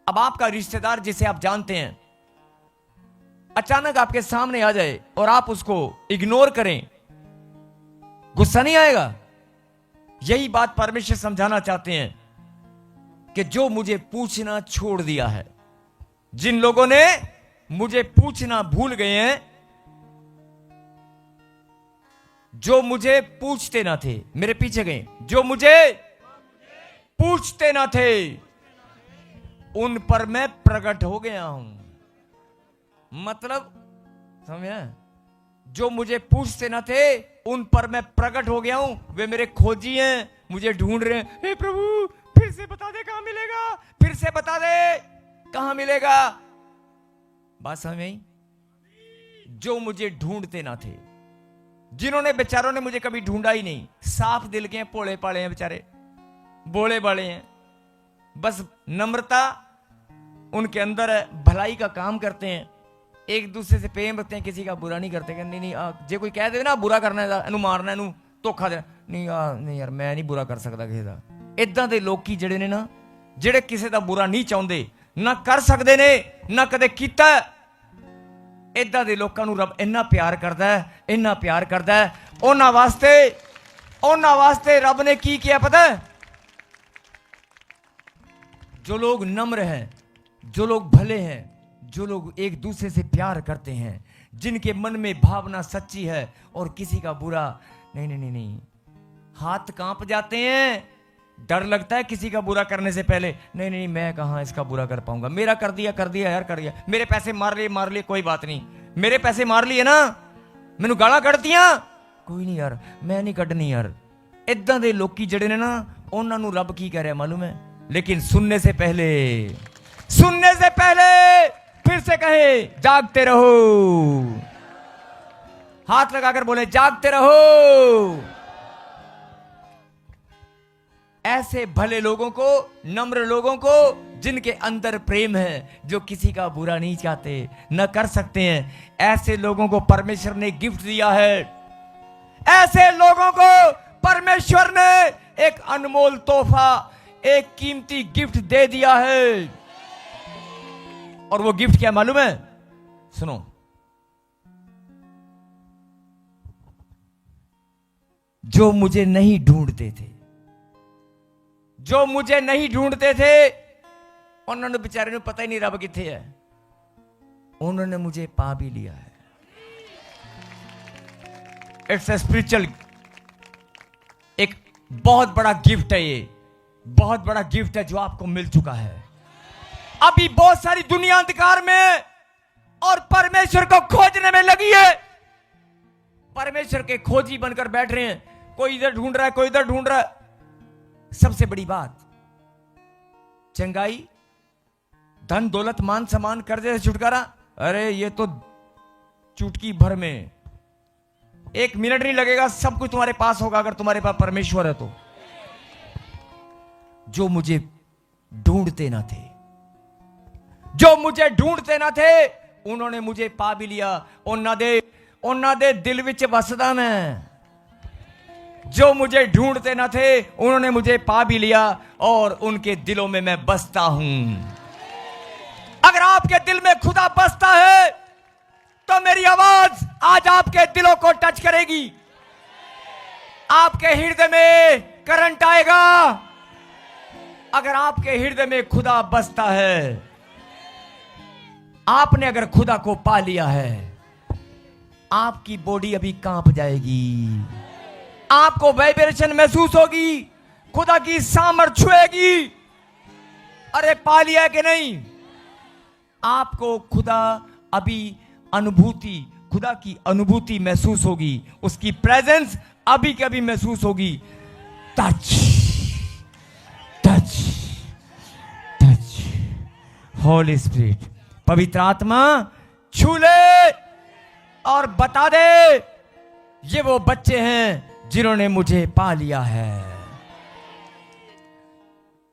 अब आपका रिश्तेदार जिसे आप जानते हैं अचानक आपके सामने आ जाए और आप उसको इग्नोर करें, गुस्सा नहीं आएगा? यही बात परमेश्वर समझाना चाहते हैं कि जो मुझे पूछना छोड़ दिया है, जिन लोगों ने मुझे पूछना भूल गए हैं, जो मुझे पूछते ना थे, मेरे पीछे गए, जो मुझे पूछते ना थे, उन पर मैं प्रकट हो गया हूं। मतलब समझे? जो मुझे पूछते ना थे उन पर मैं प्रकट हो गया हूं। वे मेरे खोजी हैं, मुझे ढूंढ रहे हैं। हे प्रभु, फिर से बता दे कहां मिलेगा, फिर से बता दे कहां मिलेगा। बात समझ में आई? जो मुझे ढूंढते ना थे, जिन्होंने बेचारों ने मुझे कभी ढूंढा ही नहीं, साफ दिल के हैं, पोले पाले हैं बेचारे, बोले बड़े हैं, बस नम्रता उनके अंदर है, भलाई का काम करते हैं, एक दूसरे से प्रेम रखते हैं, किसी का बुरा नहीं करते। नहीं नहीं जे कोई कह दे ना बुरा करना है, इनू मारना, इनू धोखा देना, नहीं यार मैं नहीं बुरा कर सकता किसी का। इदां दे लोकी ਜਿਹੜੇ ਨੇ ਨਾ, ਜਿਹੜੇ ਕਿਸੇ ਦਾ बुरा नहीं चाਹੁੰਦੇ, ना कर सकते ने, ना कदे कीता। इदां दे लोकां नू रब इन्ना प्यार करदा है, इन्ना प्यार करदा है। उन्हां वास्ते रब ने की किया पता है? जो लोग नम्र हैं, जो लोग भले हैं, जो लोग एक दूसरे से प्यार करते हैं, जिनके मन में भावना सच्ची है और किसी का बुरा नहीं नहीं नहीं नहीं, हाथ कांप जाते हैं, डर लगता है किसी का बुरा करने से पहले। नहीं नहीं मैं कहां इसका बुरा कर पाऊंगा, मेरा कर दिया यार, कर दिया, मेरे पैसे मार लिए कोई बात नहीं, मेरे पैसे मार लिए ना, मैनू गाला कढ़तियां, कोई नहीं यार मैं नहीं कढ़नी यार। इदां दे लोकी जड़े ने ना, उन्हां नू रब की कह रहा मालूम है? लेकिन सुनने से पहले फिर से कहे जागते रहो, हाथ लगाकर बोले जागते रहो। ऐसे भले लोगों को, नम्र लोगों को, जिनके अंदर प्रेम है, जो किसी का बुरा नहीं चाहते, न कर सकते हैं, ऐसे लोगों को परमेश्वर ने गिफ्ट दिया है। ऐसे लोगों को परमेश्वर ने एक अनमोल तोहफा, एक कीमती गिफ्ट दे दिया है। और वो गिफ्ट क्या मालूम है? सुनो, जो मुझे नहीं ढूंढते थे, जो मुझे नहीं ढूंढते थे, उन्होंने बेचारे ने पता ही नहीं रब किथे है, उन्होंने मुझे पा भी लिया है। इट्स ए स्पिरिचुअल, एक बहुत बड़ा गिफ्ट है, ये बहुत बड़ा गिफ्ट है जो आपको मिल चुका है। अभी बहुत सारी दुनिया अंधकार में और परमेश्वर को खोजने में लगी है। परमेश्वर के खोजी बनकर बैठ रहे हैं, कोई इधर ढूंढ रहा है, कोई इधर ढूंढ रहा है। सबसे बड़ी बात, चंगाई, धन दौलत मान सम्मान, कर्जे से छुटकारा, अरे ये तो चुटकी भर में, 1 मिनट नहीं लगेगा, सब कुछ तुम्हारे पास होगा अगर तुम्हारे पास परमेश्वर है तो। जो मुझे ढूंढते ना थे, जो मुझे ढूंढते ना थे, उन्होंने मुझे पा भी लिया। उन्हां दे दिल विच वसदा मैं। जो मुझे ढूंढते ना थे, उन्होंने मुझे पा भी लिया और उनके दिलों में मैं बसता हूं। अगर आपके दिल में खुदा बसता है तो मेरी आवाज आज आपके दिलों को टच करेगी, आपके हृदय में करंट आएगा। अगर आपके हृदय में खुदा बसता है, आपने अगर खुदा को पा लिया है, आपकी बॉडी अभी कांप जाएगी, आपको वाइब्रेशन महसूस होगी, खुदा की सामर्थ छुएगी। अरे पा लिया कि नहीं? आपको खुदा अभी अनुभूति, खुदा की अनुभूति महसूस होगी, उसकी प्रेजेंस अभी के अभी महसूस होगी। Touch touch touch, Holi spirit, पवित्र आत्मा छू ले और बता दे ये वो बच्चे हैं जिन्होंने मुझे पा लिया है।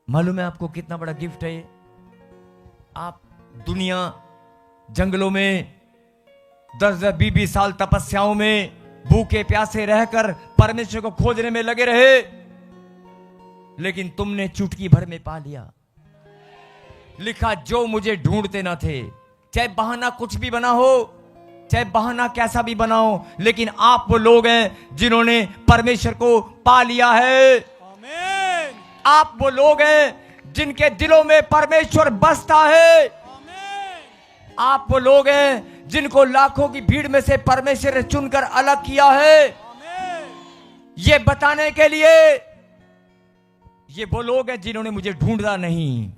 मालूम है आपको कितना बड़ा गिफ्ट है ये? आप दुनिया जंगलों में 10-10, 20-20 साल तपस्याओं में भूखे प्यासे रहकर परमेश्वर को खोजने में लगे रहे, लेकिन तुमने चुटकी भर में पा लिया। लिखा जो मुझे ढूंढते ना थे। चाहे बहाना कुछ भी बना हो, चाहे बहाना कैसा भी बना हो, लेकिन आप वो लोग हैं जिन्होंने परमेश्वर को पा लिया है। आमीन। आप वो लोग हैं जिनके दिलों में परमेश्वर बसता है। आमीन। आप वो लोग हैं जिनको लाखों की भीड़ में से परमेश्वर ने चुनकर अलग किया है, आमीन। ये बताने के लिए ये वो लोग हैं जिन्होंने मुझे ढूंढा नहीं।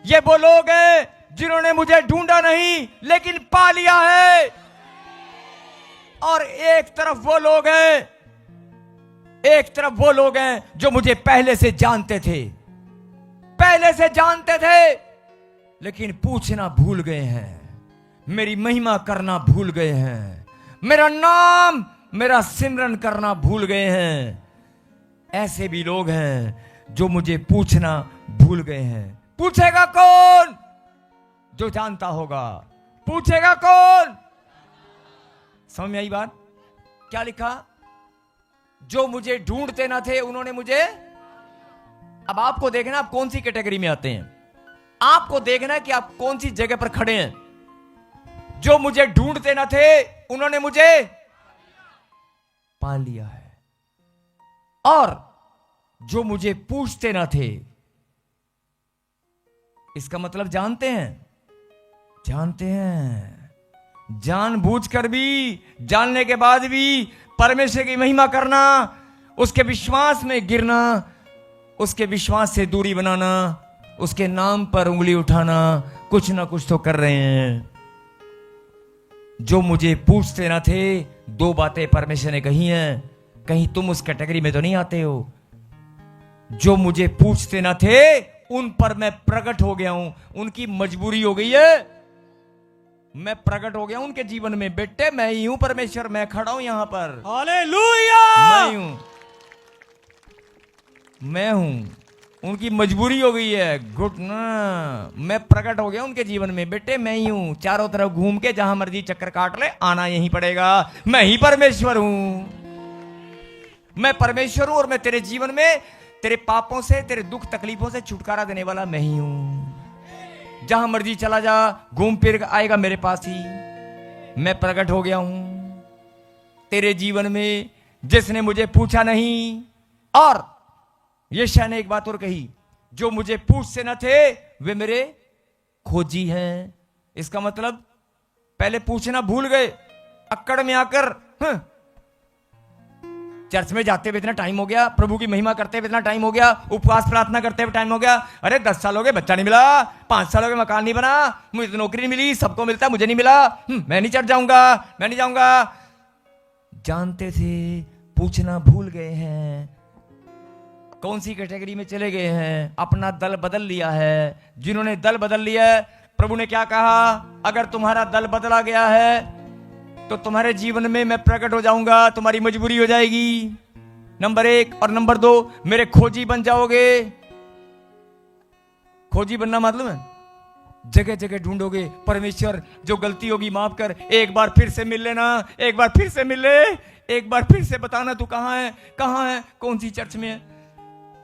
ये वो लोग हैं जिन्होंने मुझे ढूंढा नहीं लेकिन पा लिया है। और एक तरफ वो लोग हैं, एक तरफ वो लोग हैं जो मुझे पहले से जानते थे, पहले से जानते थे, लेकिन पूछना भूल गए हैं, मेरी महिमा करना भूल गए हैं, मेरा नाम, मेरा सिमरन करना भूल गए हैं। ऐसे भी लोग हैं जो मुझे पूछना भूल गए हैं। पूछेगा कौन? जो जानता होगा। पूछेगा कौन? समझ में आई बात? क्या लिखा? जो मुझे ढूंढते ना थे उन्होंने मुझे। अब आपको देखना आप कौन सी कैटेगरी में आते हैं, आपको देखना कि आप कौन सी जगह पर खड़े हैं। जो मुझे ढूंढते ना थे उन्होंने मुझे पा लिया है, और जो मुझे पूछते ना थे, इसका मतलब जानते हैं, जानते हैं, जानबूझकर भी, जानने के बाद भी परमेश्वर की महिमा करना, उसके विश्वास में गिरना, उसके विश्वास से दूरी बनाना, उसके नाम पर उंगली उठाना, कुछ ना कुछ तो कर रहे हैं। जो मुझे पूछते ना थे, दो बातें परमेश्वर ने कही हैं। कहीं तुम उस कैटेगरी में तो नहीं आते हो? जो मुझे पूछते ना थे उन पर मैं प्रकट हो गया हूं। उनकी मजबूरी हो गई है, मैं प्रकट हो गया उनके जीवन में। बेटे मैं ही हूं परमेश्वर, मैं खड़ा हूं यहां पर, हालेलुया। मैं हूं, मैं हूं। उनकी मजबूरी हो गई है, घुटना, मैं प्रकट हो गया उनके जीवन में। बेटे मैं ही हूं, चारों तरफ घूम के जहां मर्जी चक्कर काट ले, आना यहीं पड़ेगा। मैं ही परमेश्वर हूं, मैं परमेश्वर हूं, और मैं तेरे जीवन में तेरे पापों से, तेरे दुख तकलीफों से छुटकारा देने वाला मैं ही हूं। जहां मर्जी चला जा, घूम फिर आएगा मेरे पास ही। मैं प्रकट हो गया हूं तेरे जीवन में, जिसने मुझे पूछा नहीं। और यशायाह ने एक बात और कही, जो मुझे पूछते न थे वे मेरे खोजी हैं। इसका मतलब पहले पूछना भूल गए, अक्कड़ में आकर चर्च में जाते हुए इतना टाइम हो गया, प्रभु की महिमा करते हुए इतना टाइम हो गया, उपवास प्रार्थना करते हुए टाइम हो गया। अरे 10 साल हो गए बच्चा नहीं मिला, 5 साल हो गए मकान नहीं बना, मुझे तो नौकरी नहीं मिली, सबको मिलता मुझे नहीं मिला, मैं नहीं चढ़ जाऊंगा, मैं नहीं जाऊंगा। जानते थे, पूछना भूल गए हैं। कौन सी कैटेगरी में चले गए हैं? अपना दल बदल लिया है। जिन्होंने दल बदल लिया है, प्रभु ने क्या कहा? अगर तुम्हारा दल बदला गया है तो तुम्हारे जीवन में मैं प्रकट हो जाऊंगा, तुम्हारी मजबूरी हो जाएगी, नंबर 1। और नंबर 2, मेरे खोजी बन जाओगे। खोजी बनना मतलब है जगह जगह ढूंढोगे, परमेश्वर जो गलती होगी माफ कर, एक बार फिर से मिल लेना, एक बार फिर से मिल ले, एक बार फिर से बताना तू कहां है, कहां है, कौन सी चर्च में है,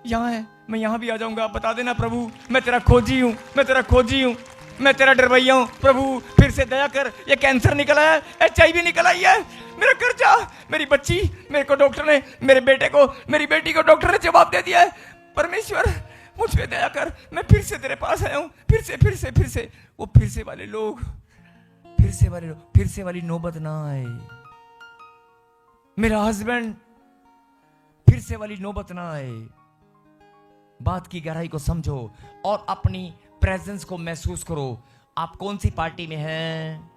यहां है, मैं यहां भी आ जाऊंगा, बता देना प्रभु, मैं तेरा खोजी हूं, मैं तेरा खोजी हूं, मैं तेरा डरवैया हूं। प्रभु फिर से दया कर, ये कैंसर निकला है, HIV निकल आई है, मेरा कर्जा, मेरी बच्ची, मेरे को डॉक्टर ने, मेरे बेटे को, मेरी बेटी को डॉक्टर ने जवाब दे दिया है। परमेश्वर मुझ पे दया कर, मैं फिर से तेरे पास आया हूं, फिर से। वो फिर से वाले लोग, फिर से वाली नौबत ना आए। मेरा हस्बैंड, फिर से वाली नौबत ना आए। बात की गहराई को समझो और अपनी प्रेजेंस को महसूस करो। आप कौन सी पार्टी में हैं?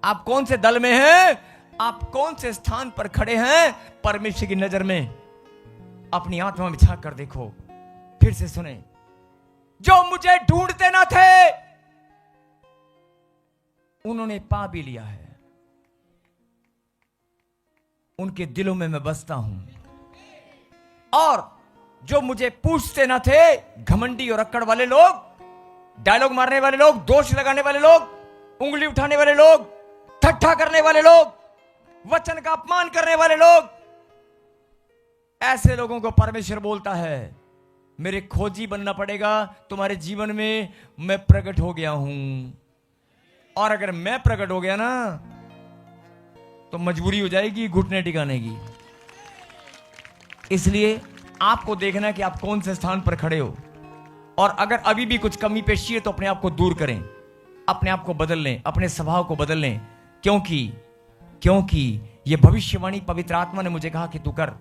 आप कौन से दल में हैं? आप कौन से स्थान पर खड़े हैं? परमेश्वर की नजर में अपनी आत्मा में झांक कर देखो। फिर से सुने, जो मुझे ढूंढते ना थे उन्होंने पा भी लिया है। उनके दिलों में मैं बसता हूं। और जो मुझे पूछते ना थे, घमंडी और अक्कड़ वाले लोग, डायलॉग मारने वाले लोग, दोष लगाने वाले लोग, उंगली उठाने वाले लोग, ठट्ठा करने वाले लोग, वचन का अपमान करने वाले लोग, ऐसे लोगों को परमेश्वर बोलता है मेरे खोजी बनना पड़ेगा। तुम्हारे जीवन में मैं प्रकट हो गया हूं। और अगर मैं प्रकट हो गया ना तो मजबूरी हो जाएगी घुटने टिकाने की। इसलिए आपको देखना कि आप कौन से स्थान पर खड़े हो। और अगर अभी भी कुछ कमी पेशी है तो अपने आप को दूर करें, अपने आप को बदल लें, अपने स्वभाव को बदल लें। क्योंकि ये भविष्यवाणी पवित्र आत्मा ने मुझे कहा कि तू कर।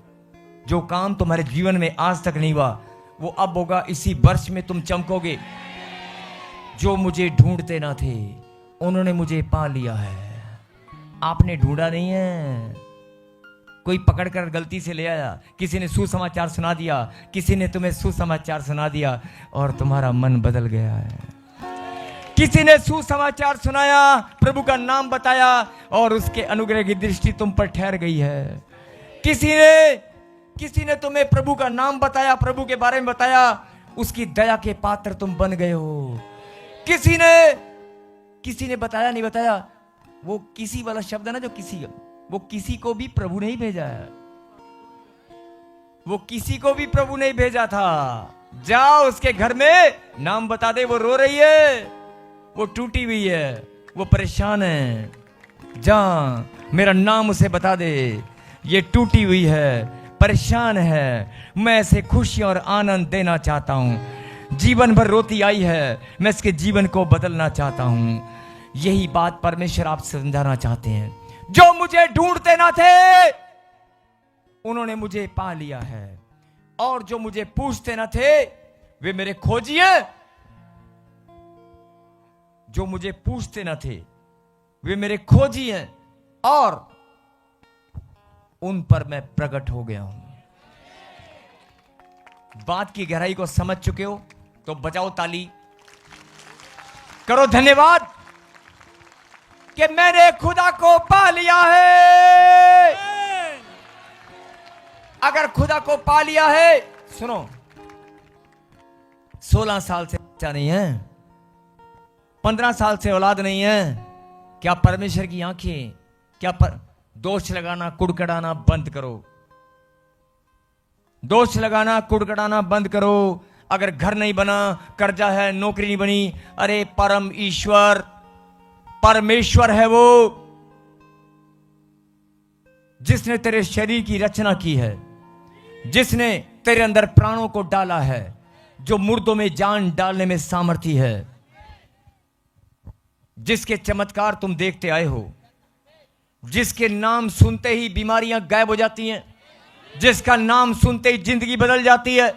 जो काम तुम्हारे जीवन में आज तक नहीं हुआ वो अब होगा। इसी वर्ष में तुम चमकोगे। जो मुझे ढूंढते ना थे उन्होंने मुझे पा लिया है। आपने ढूंढा नहीं है, कोई पकड़कर गलती से ले आया, किसी ने सुसमाचार सुना दिया, किसी ने तुम्हें सुसमाचार सुना दिया और तुम्हारा मन बदल गया है। किसी ने सुसमाचार सुनाया, प्रभु का नाम बताया और उसके अनुग्रह की दृष्टि तुम पर ठहर गई है। किसी ने तुम्हें प्रभु का नाम बताया, प्रभु के बारे में बताया, उसकी दया के पात्र तुम बन गए हो। किसी ने बताया नहीं बताया, वो किसी वाला शब्द है ना, जो वो किसी को भी प्रभु नहीं भेजा है। वो किसी को भी प्रभु नहीं भेजा था। जाओ उसके घर में नाम बता दे। वो रो रही है, वो टूटी हुई है, वो परेशान है। जा मेरा नाम उसे बता दे। ये टूटी हुई है, परेशान है, मैं इसे खुशी और आनंद देना चाहता हूं। जीवन भर रोती आई है, मैं इसके जीवन को बदलना चाहता हूं। यही बात परमेश्वर आपसे समझाना चाहते हैं। जो मुझे ढूंढते ना थे उन्होंने मुझे पा लिया है, और जो मुझे पूछते ना थे वे मेरे खोजी हैं। जो मुझे पूछते ना थे वे मेरे खोजी हैं, और उन पर मैं प्रकट हो गया हूं। बात की गहराई को समझ चुके हो तो बजाओ ताली, करो धन्यवाद कि मैंने खुदा को पा लिया है। अगर खुदा को पा लिया है, सुनो, 16 साल से बच्चा नहीं है, 15 साल से औलाद नहीं है, क्या परमेश्वर की आंखें, क्या दोष लगाना कुड़कड़ाना बंद करो। दोष लगाना कुड़कड़ाना बंद करो। अगर घर नहीं बना, कर्जा है, नौकरी नहीं बनी, अरे परमेश्वर है वो जिसने तेरे शरीर की रचना की है, जिसने तेरे अंदर प्राणों को डाला है, जो मुर्दों में जान डालने में सामर्थ्य है, जिसके चमत्कार तुम देखते आए हो, जिसके नाम सुनते ही बीमारियां गायब हो जाती हैं, जिसका नाम सुनते ही जिंदगी बदल जाती है,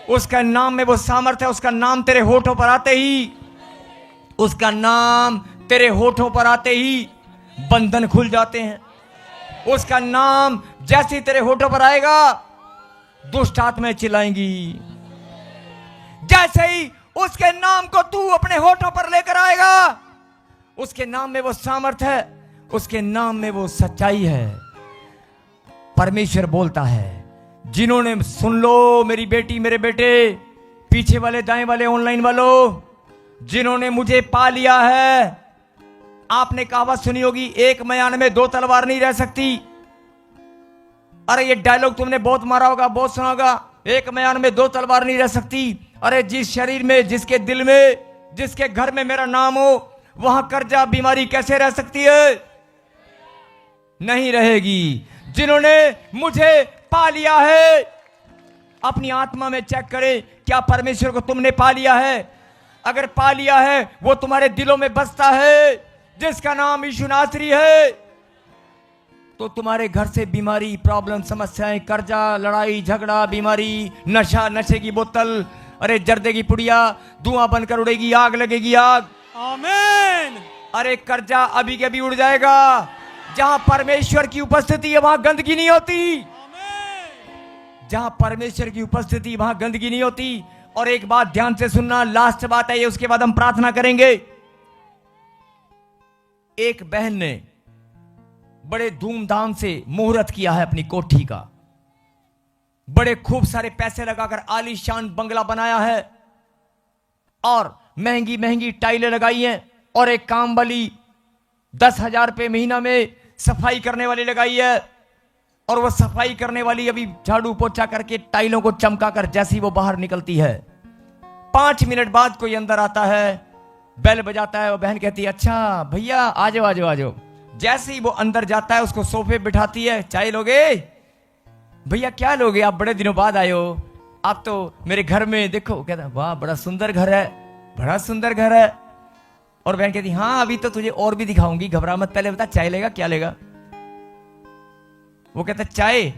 उसका नाम में वो सामर्थ्य है। उसका नाम तेरे होठों पर आते ही, उसका नाम तेरे होठों पर आते ही बंधन खुल जाते हैं। उसका नाम जैसे ही तेरे होठों पर आएगा दुष्ट आत्माएं चिल्लाएंगी। जैसे ही उसके नाम को तू अपने होठों पर लेकर आएगा, उसके नाम में वो सामर्थ्य है, उसके नाम में वो सच्चाई है। परमेश्वर बोलता है, जिन्होंने, सुन लो मेरी बेटी मेरे बेटे, पीछे वाले दाएं वाले ऑनलाइन वालों, जिन्होंने मुझे पा लिया है। आपने कहावत सुनी होगी, एक म्यान में 2 तलवार नहीं रह सकती। अरे ये डायलॉग तुमने बहुत मारा होगा, बहुत सुना होगा, एक म्यान में 2 तलवार नहीं रह सकती। अरे जिस शरीर में, जिसके दिल में, जिसके घर में मेरा नाम हो, वहां कर्जा बीमारी कैसे रह सकती है? नहीं रहेगी। जिन्होंने मुझे पा लिया है, अपनी आत्मा में चेक करें, क्या परमेश्वर को तुमने पा लिया है? अगर पा लिया है, वो तुम्हारे दिलों में बसता है, जिसका नाम यीशु नासरी है, तो तुम्हारे घर से बीमारी, प्रॉब्लम, समस्याएं, कर्जा, लड़ाई झगड़ा, बीमारी, नशा, नशे की बोतल, अरे जर्दे की पुड़िया धुआं बनकर उड़ेगी, आग लगेगी आग। आमीन। अरे कर्जा अभी के अभी उड़ जाएगा। जहां परमेश्वर की उपस्थिति है वहां गंदगी नहीं होती। जहां परमेश्वर की उपस्थिति वहां गंदगी नहीं होती। और एक बात ध्यान से सुनना, लास्ट बात है ये, उसके बाद हम प्रार्थना करेंगे। एक बहन ने बड़े धूमधाम से मुहूर्त किया है अपनी कोठी का, बड़े खूब सारे पैसे लगाकर आलीशान बंगला बनाया है, और महंगी महंगी टाइलें लगाई हैं, और एक काम वाली 10,000 रुपये महीना में सफाई करने वाली लगाई है। और वह सफाई करने वाली अभी झाड़ू पोछा करके टाइलों को चमका कर जैसी वो बाहर निकलती है, 5 मिनट बाद कोई अंदर आता है, बेल बजाता है, वो बहन कहती है अच्छा भैया आ जाओ आ जाओ आ जाओ। जैसे ही वो अंदर जाता है उसको सोफे बिठाती है, चाय लोगे? भैया क्या लोगे, आप बड़े दिनों बाद आए हो, आप तो मेरे घर में देखो। कहता वाह बड़ा सुंदर घर है, बड़ा सुंदर घर है। और बहन कहती हाँ अभी तो तुझे और भी दिखाऊंगी, घबरा मत, पहले बता चाय लेगा क्या लेगा? वो कहता चाय,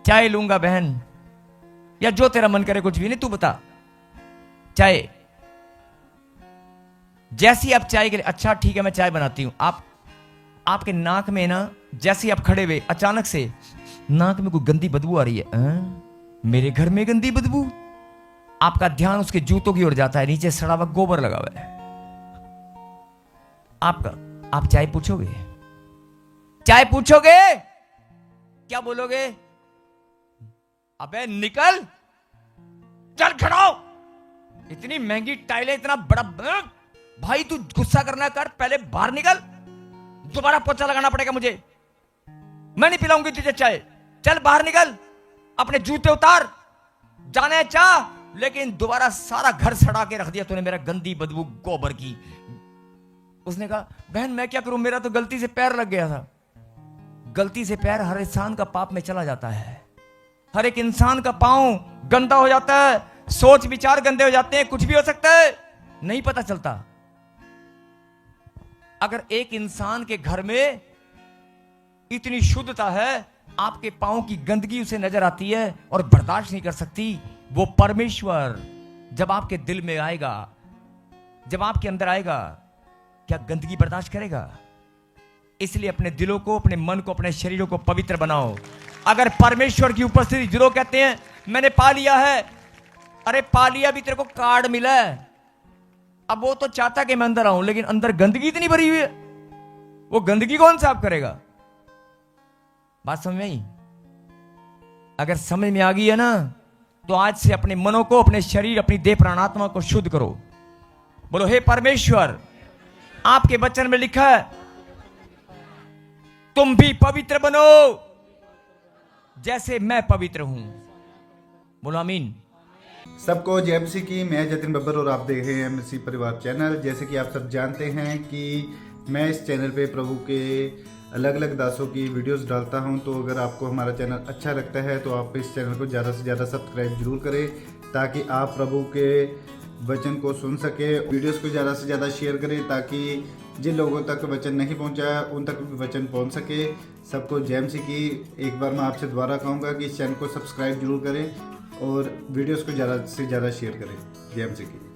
चाय लूंगा बहन, या जो तेरा मन करे कुछ भी नहीं, तू बता चाय। जैसी आप चाय के लिए अच्छा ठीक है मैं चाय बनाती हूं, आपके नाक में ना जैसे ही आप खड़े हुए अचानक से नाक में कोई गंदी बदबू आ रही है। मेरे घर में गंदी बदबू? आपका ध्यान उसके जूतों की ओर जाता है, नीचे सड़ा हुआ गोबर लगा हुआ है। आप चाय पूछोगे? चाय पूछोगे? क्या बोलोगे? अबे निकल, चल खड़ा हो, इतनी महंगी टाइलें, इतना बड़ा भाई, तू गुस्सा करना कर, पहले बाहर निकल, दोबारा पोछा लगाना पड़ेगा मुझे, मैं नहीं पिलाऊंगी तुझे चाय, चल बाहर निकल, अपने जूते उतार, जाने चाह, लेकिन दोबारा सारा घर सड़ा के रख दिया तूने, मेरा गंदी बदबू गोबर की। उसने कहा बहन मैं क्या करूं, मेरा तो गलती से पैर लग गया था। गलती से पैर हर इंसान का पाप में चला जाता है, हर एक इंसान का पांव गंदा हो जाता है, सोच विचार गंदे हो जाते हैं, कुछ भी हो सकता है, नहीं पता चलता। अगर एक इंसान के घर में इतनी शुद्धता है, आपके पांव की गंदगी उसे नजर आती है और बर्दाश्त नहीं कर सकती, वो परमेश्वर जब आपके दिल में आएगा, जब आपके अंदर आएगा, क्या गंदगी बर्दाश्त करेगा? इसलिए अपने दिलों को, अपने मन को, अपने शरीरों को पवित्र बनाओ। अगर परमेश्वर की उपस्थिति, जो लोग कहते हैं मैंने पा लिया है, अरे पा लिया भी, तेरे को कार्ड मिला है, अब वो तो चाहता कि मैं अंदर आऊं, लेकिन अंदर गंदगी इतनी भरी हुई है, वो गंदगी कौन साफ करेगा? बात समझ में आई? अगर समझ में आ गई है ना, तो आज से अपने मनों को, अपने शरीर, अपनी देह प्राणात्मा को शुद्ध करो। बोलो हे परमेश्वर, आपके वचन में लिखा है तुम भी पवित्र बनो जैसे मैं पवित्र हूं। बोलो आमीन। सबको जय मसीह की। मैं जतिन बब्बर और आप देख रहे हैं मसीह परिवार चैनल। जैसे कि आप सब जानते हैं कि मैं इस चैनल पे प्रभु के अलग अलग दासों की वीडियोस डालता हूं, तो अगर आपको हमारा चैनल अच्छा लगता है तो आप इस चैनल को ज़्यादा से ज़्यादा सब्सक्राइब जरूर करें, ताकि आप प्रभु के वचन को सुन सके। वीडियोस को ज़्यादा से ज़्यादा शेयर करें, ताकि जिन लोगों तक वचन नहीं पहुंचा उन तक भी वचन पहुंच सके। सबको जय मसीह की। एक बार मैं आपसे दोबारा कहूँगा कि इस चैनल को सब्सक्राइब जरूर करें और वीडियोस को ज़्यादा से ज़्यादा शेयर करें। जय मसीह की।